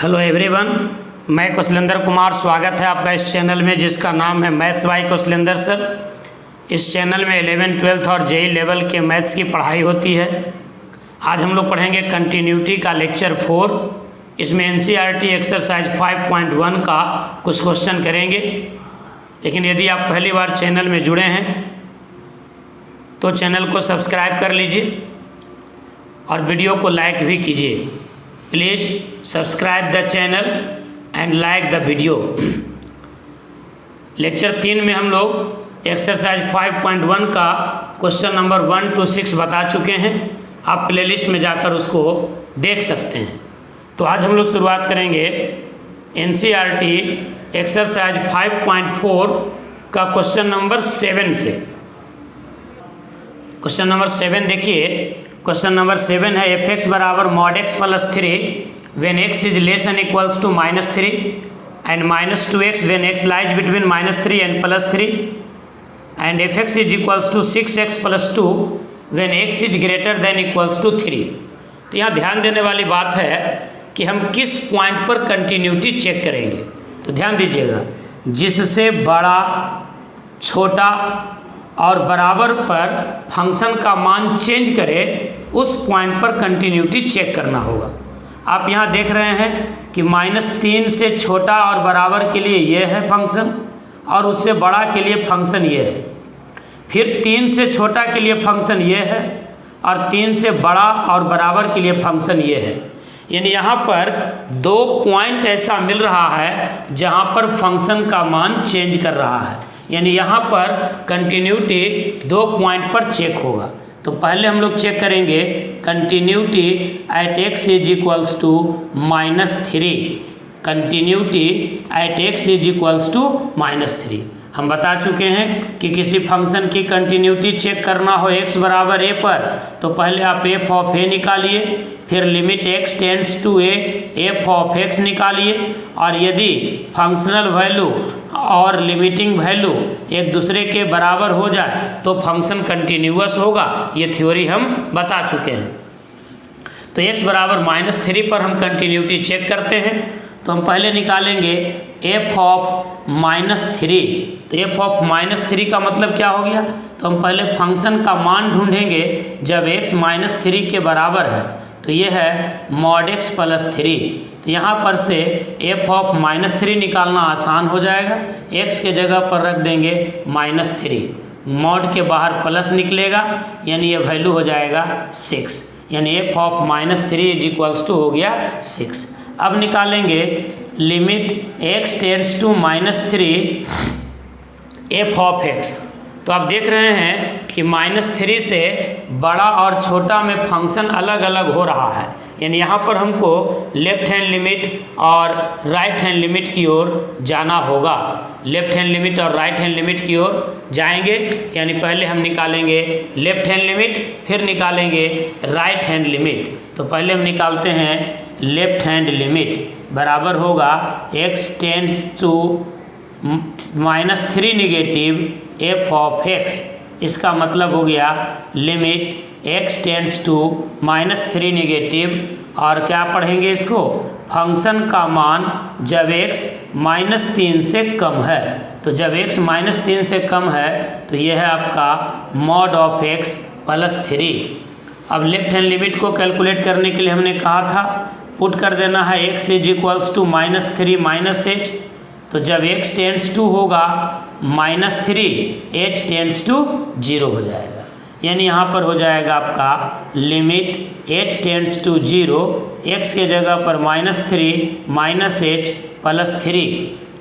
Hello everyone, मैं कौशलेंद्र कुमार। स्वागत है आपका इस चैनल में जिसका नाम है मैथ्स बाय कौशलेंद्र सर। इस चैनल में 11th 12th और जेई लेवल के मैथ्स की पढ़ाई होती है। आज हम लोग पढ़ेंगे कंटिन्यूटी का लेक्चर 4। इसमें एनसीईआरटी एक्सरसाइज 5.1 का कुछ क्वेश्चन करेंगे। लेकिन यदि आप पहली बार चैनल में जुड़े हैं तो चैनल को सब्सक्राइब कर लीजिए और वीडियो को लाइक भी कीजिए। Please subscribe the channel and like the video. Lecture 3 में हम लोग एक्सरसाइज 5.1 का क्वेश्चन नंबर 1 to 6 बता चुके हैं। आप प्लेलिस्ट में जाकर उसको देख सकते हैं। तो आज हम लोग शुरुआत करेंगे एनसीईआरटी एक्सरसाइज 5.4 का क्वेश्चन नंबर 7 से। क्वेश्चन नंबर 7 देखिए। क्वेश्चन नंबर 7 है f(x) बराबर mod x plus 3 when x is less and equals to -3 and -2x when x lies between -3 and +3 and f(x) is equals to 6x plus 2 when x is greater than equals to 3। तो यहाँ ध्यान देने वाली बात है कि हम किस पॉइंट पर कंटिन्यूटी चेक करेंगे। तो ध्यान दीजिएगा, जिससे बड़ा, छोटा और बराबर पर फंक्शन का मान चेंज करे उस पॉइंट पर कंटिन्यूटी चेक करना होगा। आप यहाँ देख रहे हैं कि -3 से छोटा और बराबर के लिए ये है फंक्शन और उससे बड़ा के लिए फंक्शन ये है। फिर 3 से छोटा के लिए फंक्शन ये है और 3 से बड़ा और बराबर के लिए फंक्शन ये है। यानी यहाँ पर 2 पॉइंट ऐसा मिल रहा है जहाँ पर फंक्शन का मान चेंज कर रहा है। यानी यहाँ पर कंटिन्यूटी 2 पॉइंट पर चेक होगा। तो पहले हम लोग चेक करेंगे continuity at x is equals to -3। Continuity at x is equals to -3 हम बता चुके हैं कि किसी फंक्शन की कंटिन्यूटी चेक करना हो x बराबर a पर तो पहले आप f ऑफ a निकालिए, फिर limit x tends to a f of x निकालिए। और यदि फंक्शनल वैल्यू और लिमिटिंग वैल्यू एक दूसरे के बराबर हो जाए तो फंक्शन कंटिन्यूअस होगा। ये थ्योरी हम बता चुके हैं। तो x बराबर -3 पर हम कंटिन्यूटी चेक करते हैं। तो हम पहले निकालेंगे f ऑफ -3। तो f ऑफ -3 का मतलब क्या हो गया? तो हम पहले फंक्शन का मान ढूंढेंगे जब x -3 के बराबर है। तो ये है mod x प्लस 3। तो यहाँ पर से f ऑफ -3 निकालना आसान हो जाएगा। x के जगह पर रख देंगे -3, mod के बाहर प्लस निकलेगा यानी ये वैल्यू हो जाएगा 6। यानी f of -3 is equals to हो गया 6। अब निकालेंगे limit x tends to -3 f of x। तो आप देख रहे हैं कि -3 से बड़ा और छोटा में फंक्शन अलग अलग हो रहा है। यानी यहाँ पर हमको लेफ्ट हैंड लिमिट और राइट हैंड लिमिट की ओर जाना होगा। लेफ्ट हैंड लिमिट और राइट हैंड लिमिट की ओर जाएंगे। यानी पहले हम निकालेंगे लेफ्ट हैंड लिमिट, फिर निकालेंगे राइट हैंड लिमिट। तो पहले हम निकालते हैं लेफ्ट हैंड लिमिट बराबर होगा x tends to -3 negative f of x। इसका मतलब हो गया limit x tends to -3 negative. और क्या पढ़ेंगे इसको? फंक्शन का मान जब x -3 से कम है। तो जब x -3 से कम है तो यह है आपका mod ऑफ x प्लस 3। अब लेफ्ट हैंड लिमिट को कैलकुलेट करने के लिए हमने कहा था पुट कर देना है x is equals to -3 -h। तो जब x टेंड्स टू होगा -3 h टेंड्स टू 0 हो जाएगा। यानी यहाँ पर हो जाएगा आपका limit h tends to 0, x के जगह पर -3 -h प्लस 3।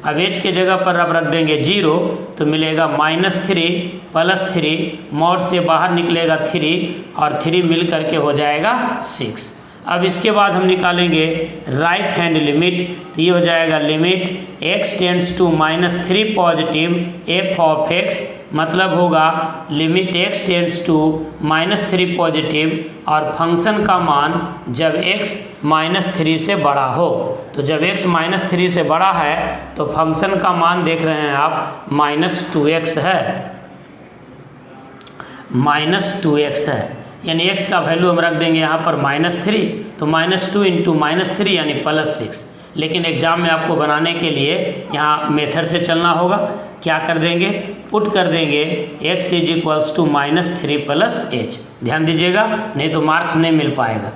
अब h के जगह पर अब रख देंगे 0 तो मिलेगा -3 प्लस 3, mod से बाहर निकलेगा 3 और 3 मिल करके हो जाएगा 6। अब इसके बाद हम निकालेंगे राइट हैंड लिमिट। तो ये हो जाएगा limit x tends to -3 positive f of x। मतलब होगा limit x tends to -3 positive और फंक्शन का मान जब x -3 से बड़ा हो। तो जब x -3 से बड़ा है तो फंक्शन का मान देख रहे हैं आप -2x है। -2x है यानी x का वैल्यू हम रख देंगे यहाँ पर -3। तो -2 × -3 यानी +6। लेकिन एग्ज़ाम में आपको बनाने के लिए यहाँ मेथड से चलना होगा। क्या कर देंगे, पुट कर देंगे x is equals to -3 + h। ध्यान दीजिएगा, नहीं तो मार्क्स नहीं मिल पाएगा।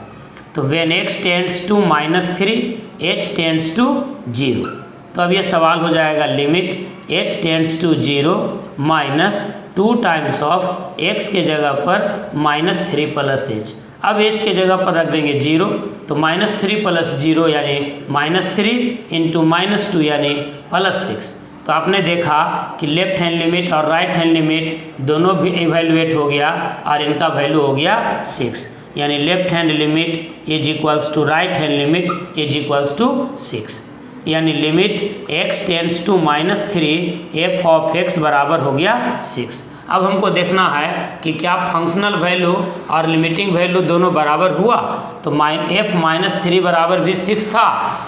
तो when x tends to -3 h tends to 0। तो अब ये सवाल हो जाएगा limit h tends to 0 -2 times of x के जगह पर -3 + h। अब h के जगह पर रख देंगे 0, तो -3 + 0 यानी -3 इंटू -2 यानी +6। तो आपने देखा कि लेफ्ट हैंड लिमिट और राइट हैंड लिमिट दोनों भी इवैल्यूएट हो गया और इनका वैल्यू हो गया 6, यानी left hand limit is equals to right hand limit is equals to 6, यानी limit x tends to -3 f of x बराबर हो गया 6। अब हमको देखना है कि क्या फंक्शनल वैल्यू और लिमिटिंग वैल्यू दोनों बराबर हुआ। तो f -3 बराबर भी 6 था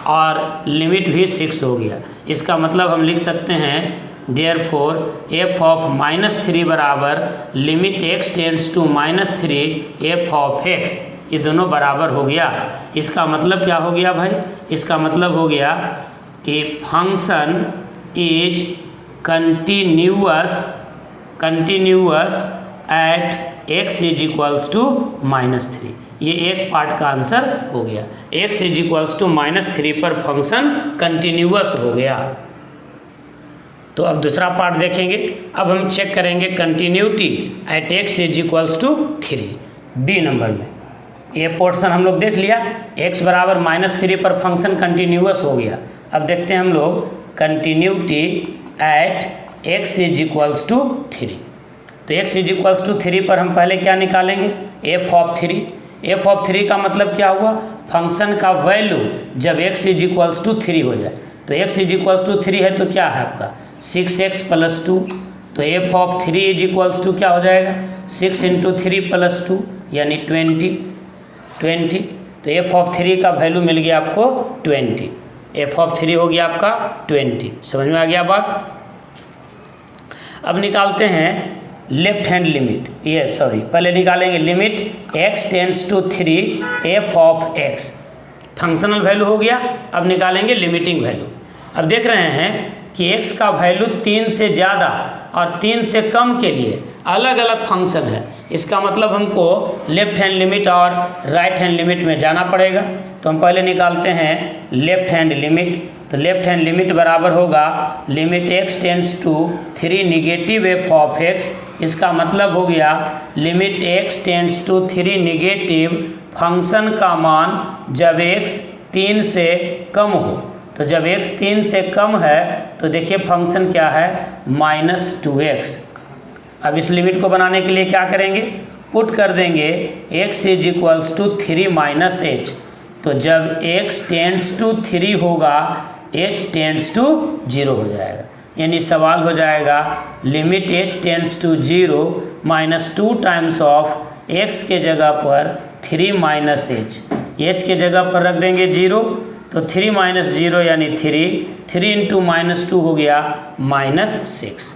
और लिमिट भी 6 हो गया। इसका मतलब हम लिख सकते हैं देयरफॉर f ऑफ -3 बराबर limit x tends to -3 f of x, ये दोनों बराबर हो गया। इसका मतलब क्या हो गया भाई, इसका मतलब हो गया कि function is continuous at x is equals to -3। ये एक पार्ट का आंसर हो गया। x इज इक्वल्स टू -3 पर फंक्शन कंटिन्यूअस हो गया। तो अब दूसरा पार्ट देखेंगे। अब हम चेक करेंगे continuity at x is equals to 3, B number में। ये पोर्शन हम लोग देख लिया, x बराबर -3 पर फंक्शन कंटिन्यूअस हो गया। अब देखते हैं हम लोग continuity at x is equals to 3। तो x इज इक्वल्स टू 3 पर हम पहले क्या निकालेंगे, f ऑफ 3। f ऑफ 3 का मतलब क्या हुआ, फंक्शन का वैल्यू जब x इज इक्वल्स टू 3 हो जाए। तो x इज इक्वल्स टू 3 है तो क्या है आपका 6x + 2। तो f of 3 is equals to क्या हो जाएगा 6 इंटू 3 + 2 यानी 20। तो f ऑफ 3 का वैल्यू मिल गया आपको 20। f ऑफ 3 हो गया आपका 20। समझ में आ गया बात। अब निकालते हैं लेफ्ट हैंड लिमिट, पहले निकालेंगे limit x tends to 3 f of x। Functional value हो गया। अब निकालेंगे लिमिटिंग वैल्यू। अब देख रहे हैं कि x का वैल्यू 3 से ज़्यादा और 3 से कम के लिए अलग अलग फंक्शन है। इसका मतलब हमको लेफ्ट हैंड लिमिट और राइट हैंड लिमिट में जाना पड़ेगा। तो हम पहले निकालते हैं लेफ्ट हैंड लिमिट। तो लेफ्ट हैंड लिमिट बराबर होगा limit x tends to 3 negative f of x। इसका मतलब हो गया limit x tends to 3 negative function का मान जब x 3 से कम हो। तो जब x 3 से कम है तो देखिए फंक्शन क्या है -2x। अब इस लिमिट को बनाने के लिए क्या करेंगे, पुट कर देंगे x is equals to 3 - h। तो जब x टेंड्स टू 3 होगा h टेंड्स टू 0 हो जाएगा, यानी सवाल हो जाएगा limit h tends to 0 -2 times of x के जगह पर 3 - h के जगह पर रख देंगे 0। तो 3 - 0 यानी 3 इंटू -2 हो गया -6।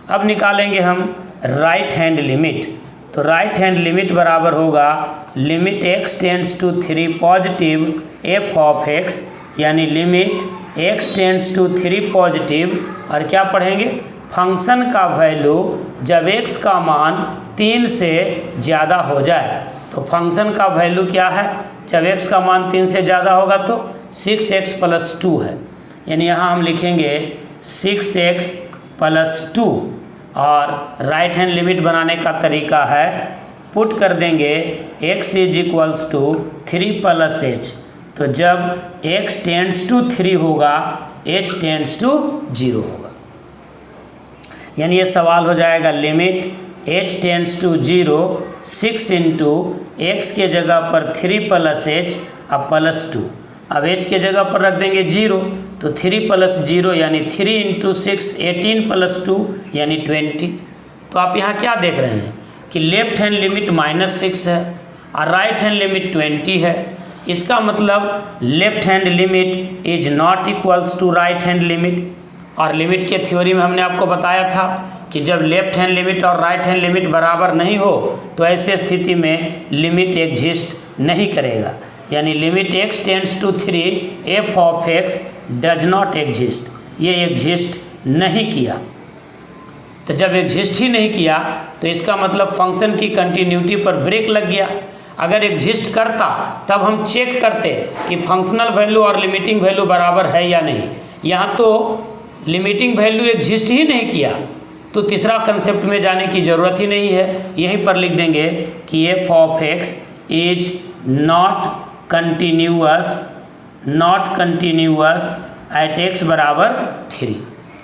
अब निकालेंगे हम राइट हैंड लिमिट। तो राइट हैंड लिमिट बराबर होगा limit x tends to 3 positive f of x, यानी limit x tends to 3 positive. और क्या पढ़ेंगे, फंक्शन का वैल्यू जब x का मान 3 से ज़्यादा हो जाए। तो फंक्शन का वैल्यू क्या है, जब x का मान 3 से ज़्यादा होगा तो 6x + 2 है, यानी यहाँ हम लिखेंगे 6x + 2। और राइट हैंड लिमिट बनाने का तरीका है पुट कर देंगे x is equals to 3 + h। तो जब x टेंड्स टू 3 होगा h टेंड्स टू 0 होगा, यानी ये सवाल हो जाएगा limit h tends to 0 6 into x के जगह पर 3 + h अब +2। अब h के जगह पर रख देंगे 0, तो 3 + 0 यानी 3 इंटू 6 18 + 2 यानी 20। तो आप यहाँ क्या देख रहे हैं कि लेफ्ट हैंड लिमिट -6 है और राइट हैंड लिमिट 20 है। इसका मतलब left hand limit is not equals to right hand limit. और लिमिट के थ्योरी में हमने आपको बताया था कि जब लेफ्ट हैंड लिमिट और राइट हैंड लिमिट बराबर नहीं हो तो ऐसे स्थिति में लिमिट एग्जिस्ट नहीं करेगा। यानी limit x tends to 3 F of x does not exist, ये एग्जिस्ट नहीं किया। तो जब एग्जिस्ट ही नहीं किया तो इसका मतलब फंक्शन की कंटिन्यूटी पर ब्रेक लग गया। अगर एग्जिस्ट करता तब हम चेक करते कि फंक्शनल वैल्यू और लिमिटिंग वैल्यू बराबर है या नहीं। यहाँ तो लिमिटिंग वैल्यू एग्जिस्ट ही नहीं किया तो तीसरा कंसेप्ट में जाने की ज़रूरत ही नहीं है। यहीं पर लिख देंगे कि F of X is not continuous at X बराबर 3।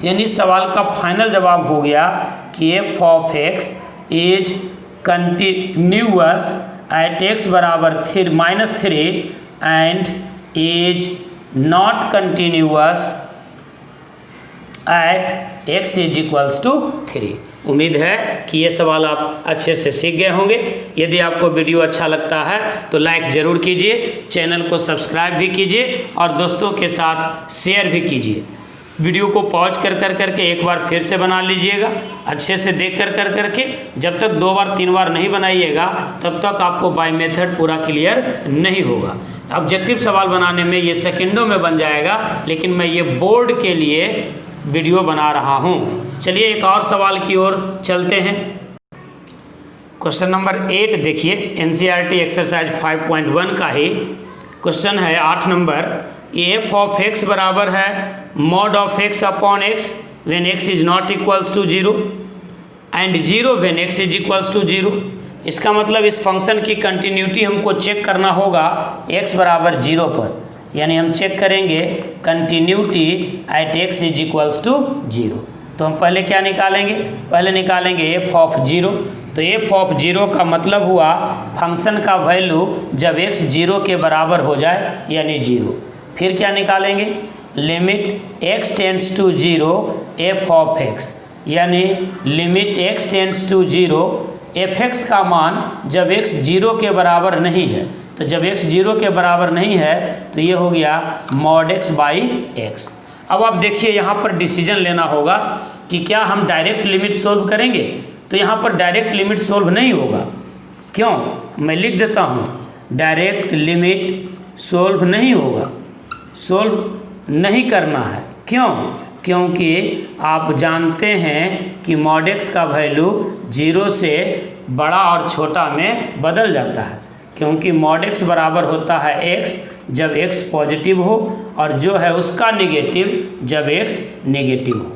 यानी सवाल का फाइनल जवाब हो गया कि F of X is continuous at X बराबर -3 and is not continuous at x is equals to 3। उम्मीद है कि ये सवाल आप अच्छे से सीख गए होंगे। यदि आपको वीडियो अच्छा लगता है तो लाइक ज़रूर कीजिए, चैनल को सब्सक्राइब भी कीजिए और दोस्तों के साथ शेयर भी कीजिए। वीडियो को पॉज करके एक बार फिर से बना लीजिएगा, अच्छे से देख करके। जब तक 2 बार 3 बार नहीं बनाइएगा तब तक आपको बाय मेथड पूरा क्लियर नहीं होगा। ऑब्जेक्टिव सवाल बनाने में ये सेकंडों में बन जाएगा, लेकिन मैं ये बोर्ड के लिए वीडियो बना रहा हूँ। चलिए एक और सवाल की ओर चलते हैं। क्वेश्चन नंबर 8 देखिए, एनसीईआरटी एक्सरसाइज 5.1 का ही क्वेश्चन है 8 नंबर। एफ ऑफ एक्स बराबर है mod of X upon X when X is not equals to 0 and 0 when X is equals to 0। इसका मतलब इस फंक्शन की कंटिन्यूटी हमको चेक करना होगा x बराबर 0 पर। यानी हम चेक करेंगे continuity at x is equals to 0। तो हम पहले क्या निकालेंगे? पहले निकालेंगे एफ ऑफ 0। तो एफ ऑफ 0 का मतलब हुआ फंक्शन का वैल्यू जब x 0 के बराबर हो जाए यानी 0। फिर क्या निकालेंगे? Limit x tends to 0 F of x, यानी limit x tends to 0 F X का मान जब x 0 के बराबर नहीं है। तो जब x 0 के बराबर नहीं है तो ये हो गया मॉड x बाई एक्स। अब आप देखिए यहाँ पर डिसीजन लेना होगा कि क्या हम डायरेक्ट लिमिट सोल्व करेंगे। तो यहाँ पर डायरेक्ट लिमिट सोल्व नहीं होगा। क्यों? मैं लिख देता हूँ, डायरेक्ट लिमिट सोल्व नहीं होगा, सोल्व नहीं करना है। क्यों? क्योंकि आप जानते हैं कि मॉड x का वैल्यू 0 से बड़ा और छोटा में बदल जाता है, क्योंकि मॉड x बराबर होता है x जब x पॉजिटिव हो और जो है उसका निगेटिव जब x नेगेटिव हो।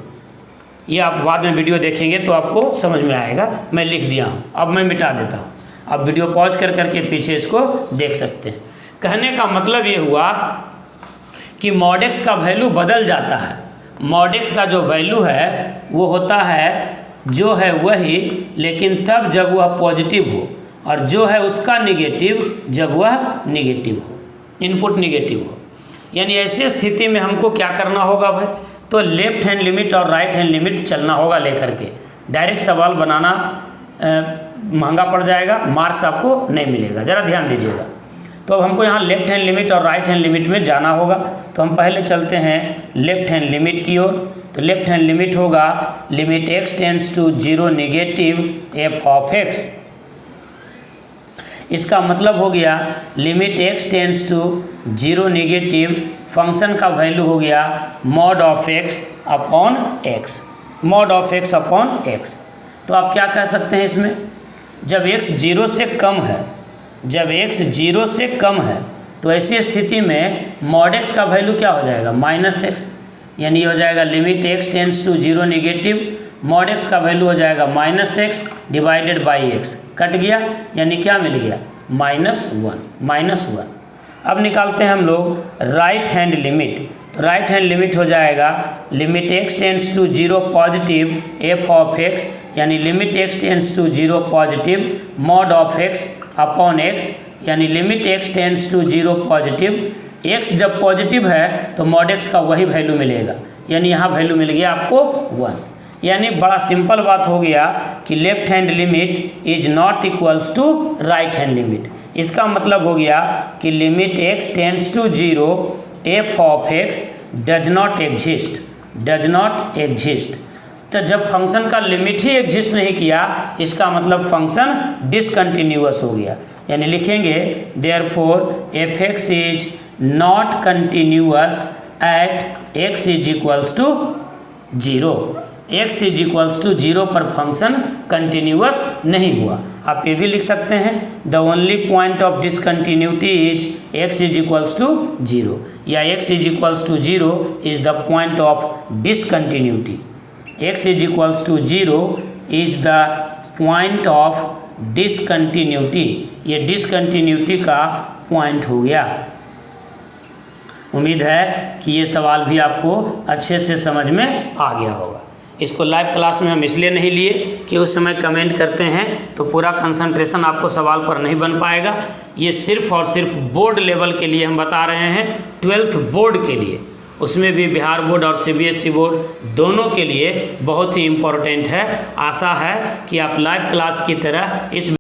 ये आप बाद में वीडियो देखेंगे तो आपको समझ में आएगा। मैं लिख दिया हूँ, अब मैं मिटा देता हूँ। अब वीडियो पॉज करके पीछे इसको देख सकते हैं। कहने का मतलब ये हुआ कि मॉड x का वैल्यू बदल जाता है। मॉड x का जो वैल्यू है वो होता है जो है वही, लेकिन तब जब वह पॉजिटिव हो, और जो है उसका निगेटिव जब वह निगेटिव हो, इनपुट निगेटिव हो। यानी ऐसी स्थिति में हमको क्या करना होगा भाई? तो लेफ्ट हैंड लिमिट और राइट हैंड लिमिट चलना होगा लेकर के। डायरेक्ट सवाल बनाना महंगा पड़ जाएगा, मार्क्स आपको नहीं मिलेगा। ज़रा ध्यान दीजिएगा। तो अब हमको यहाँ लेफ्ट हैंड लिमिट और राइट हैंड लिमिट में जाना होगा। तो हम पहले चलते हैं लेफ्ट हैंड लिमिट की ओर। तो लेफ्ट हैंड लिमिट होगा limit x tends to 0 negative F of x। इसका मतलब हो गया limit x tends to 0 negative, function का वैल्यू हो गया mod of x upon x, mod of x upon x। तो आप क्या कह सकते हैं इसमें? जब x 0 से कम है, जब x 0 से कम है तो ऐसी स्थिति में मॉड x का वैल्यू क्या हो जाएगा? -x। यानी हो जाएगा limit x tends to 0 negative, mod x का वैल्यू हो जाएगा -x divided by x। Cut गया, यानी क्या मिल गया? -1। अब निकालते हैं हम लोग राइट हैंड लिमिट। तो राइट हैंड लिमिट हो जाएगा limit x tends to 0 positive f of x, यानी limit x tends to 0 positive mod of x upon x, यानी limit x tends to 0 positive. x जब पॉजिटिव है तो mod x का वही वैल्यू मिलेगा, यानी यहाँ वैल्यू मिल गया आपको 1। यानी बड़ा सिंपल बात हो गया कि left hand limit is not equals to right hand limit. इसका मतलब हो गया कि limit x tends to 0 F of x does not exist. तो जब फंक्शन का लिमिट ही एग्जिस्ट नहीं किया, इसका मतलब फंक्शन डिसकंटिन्यूअस हो गया। यानी लिखेंगे therefore f x is not continuous at x is equals to 0। x is equals to 0 पर फंक्शन कंटिन्यूअस नहीं हुआ। आप ये भी लिख सकते हैं the only point of discontinuity is x is equals to 0, या x is equals to 0 is the point of discontinuity. x is equals to 0 is the point of discontinuity, ये डिसकंटिन्यूटी का पॉइंट हो गया। उम्मीद है कि ये सवाल भी आपको अच्छे से समझ में आ गया होगा। इसको लाइव क्लास में हम इसलिए नहीं लिए कि उस समय कमेंट करते हैं तो पूरा कंसंट्रेशन आपको सवाल पर नहीं बन पाएगा। ये सिर्फ और सिर्फ बोर्ड लेवल के लिए हम बता रहे हैं, 12th बोर्ड के लिए, उसमें भी बिहार बोर्ड और CBSE बोर्ड दोनों के लिए बहुत ही इम्पोर्टेंट है। आशा है कि आप लाइव क्लास की तरह इस